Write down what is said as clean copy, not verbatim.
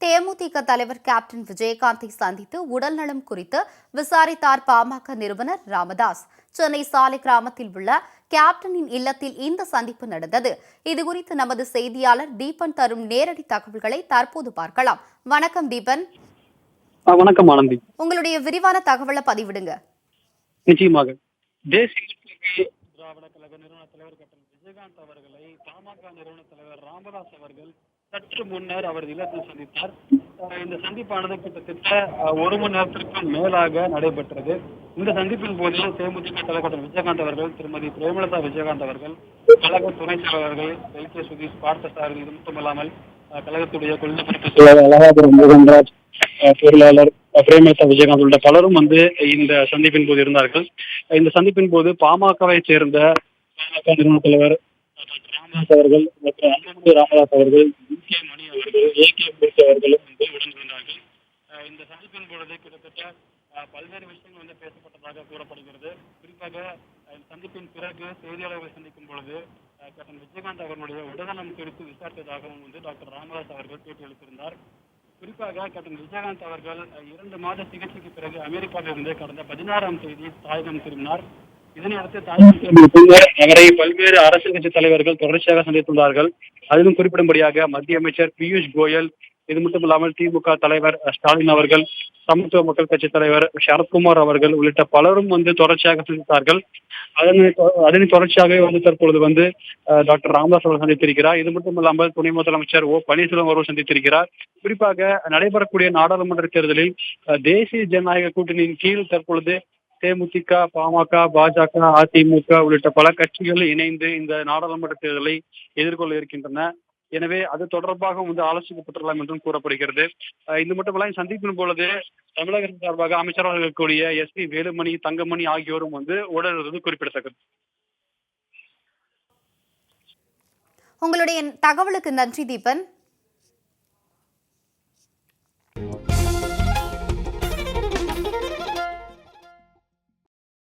தேமுதிக தலைவர் கேப்டன் விஜயகாந்தை சந்தித்து உடல்நலம் குறித்து விசாரித்தார் பாமக நிறுவனர் ராமதாஸ். சென்னை சாலை கிராமத்தில் உள்ள கேப்டனின் இல்லத்தில் இந்த சந்திப்பு நடந்தது. இதுகுறித்து நமது செய்தியாளர் தீபன் தரும் நேரடி தகவல்களை தற்போது பார்க்கலாம். வணக்கம் தீபன். வணக்கம் ஆனந்தி. உங்களுடைய விரிவான தகவலை பதிவிடுங்க. நிச்சயமாக தேசிய திராவிட கழக நிறுவன தலைவர் கேப்டன் விஜயகாந்த் அவர்களை பாமக நிறுவன தலைவர் ராமதாஸ் அவர்கள் சற்று முன்னர் அவரது இல்லத்தில் சந்தித்தார். இந்த சந்திப்பானது கிட்டத்தட்ட ஒரு மணி நேரத்திற்கும் மேலாக நடைபெற்றது. இந்த சந்திப்பின் போது தேமுதிக தலைவர் விஜயகாந்த் அவர்கள், திருமதி பிரேமலதா விஜயகாந்த் அவர்கள், கழக துணை செயலாளர்கள் எல்.கே. சுதீஷ், பார்த்தசாரதி, இது மட்டுமல்லாமல் கழகத்துடைய கொள்கை பொறுப்பு செயலாளர் அழகாபுரம் மோகன்ராஜ், பொருளாளர் பிரேமலதா விஜயகாந்த் உள்ளிட்ட பலரும் இந்த சந்திப்பின் போது இருந்தார்கள். இந்த சந்திப்பின் போது பாமகவை சேர்ந்த பாமக நிறுவன தலைவர் ராமதாஸ் அவர்கள், டாக்டர் அன்புமணி ராமதாஸ் அவர்கள், கே. மணி அவர்கள், ஏ.கே. மூர்த்தி அவர்களும் உடனிருந்தார்கள். இந்த சந்திப்பின் பொழுது கிட்டத்தட்ட பல்வேறு விஷயங்கள் பேசப்பட்டதாக கூறப்படுகிறது. குறிப்பாக இந்த சந்திப்பின் பிறகு செய்தியாளர்களை சந்திக்கும் பொழுது கேப்டன் விஜயகாந்த் அவர்களுடைய உடல்நலம் குறித்து விசாரித்ததாகவும் டாக்டர் ராமதாஸ் அவர்கள் பேட்டியளித்திருந்தார். குறிப்பாக கேப்டன் விஜயகாந்த் அவர்கள் 2 மாத சிகிச்சைக்கு பிறகு அமெரிக்காவிலிருந்து கடந்த 16ஆம் தேதி தாயகம் திரும்பினார். இதனையடுத்து தாயகம் திரும்பிய அவரை பல்வேறு அரசியல் கட்சி தலைவர்கள் தொடர்ச்சியாக சந்தித்துள்ளார்கள். அதிலும் குறிப்பிடும்படியாக மத்திய அமைச்சர் பியூஷ் கோயல், இது மட்டுமில்லாமல் திமுக தலைவர் ஸ்டாலின் அவர்கள், சமத்துவ மக்கள் கட்சி தலைவர் சரத்குமார் அவர்கள் உள்ளிட்ட பலரும் தொடர்ச்சியாக சந்தித்தார்கள். அதனை தொடர்ச்சியாகவே தற்பொழுது டாக்டர் ராமதாஸ் அவர்கள் சந்தித்திருக்கிறார். இது மட்டுமில்லாமல் துணை முதலமைச்சர் ஓ பன்னீர்செல்வம் அவர்கள் சந்தித்திருக்கிறார். குறிப்பாக நடைபெறக்கூடிய நாடாளுமன்ற தேர்தலில் தேசிய ஜனநாயக கூட்டணியின் கீழ் தற்பொழுது தேமுதிக, பாமக, பாஜக, அதிமுக உள்ளிட்ட பல கட்சிகள் இணைந்து இந்த நாடாளுமன்ற தேர்தலை எதிர்கொள்ள இருக்கின்றன. எனவே அது தொடர்பாக ஆலோசிக்கப்பட்டுள்ளலாம் என்றும் கூறப்படுகிறது. இது மட்டுமல்ல, சந்திப்பின் பொழுது தமிழகத்தின் சார்பாக அமைச்சராக இருக்கக்கூடிய எஸ்.பி. வேலுமணி, தங்கமணி ஆகியோரும் உடனிருந்தது குறிப்பிடத்தக்கது. உங்களுடைய தகவலுக்கு நன்றி தீபன்.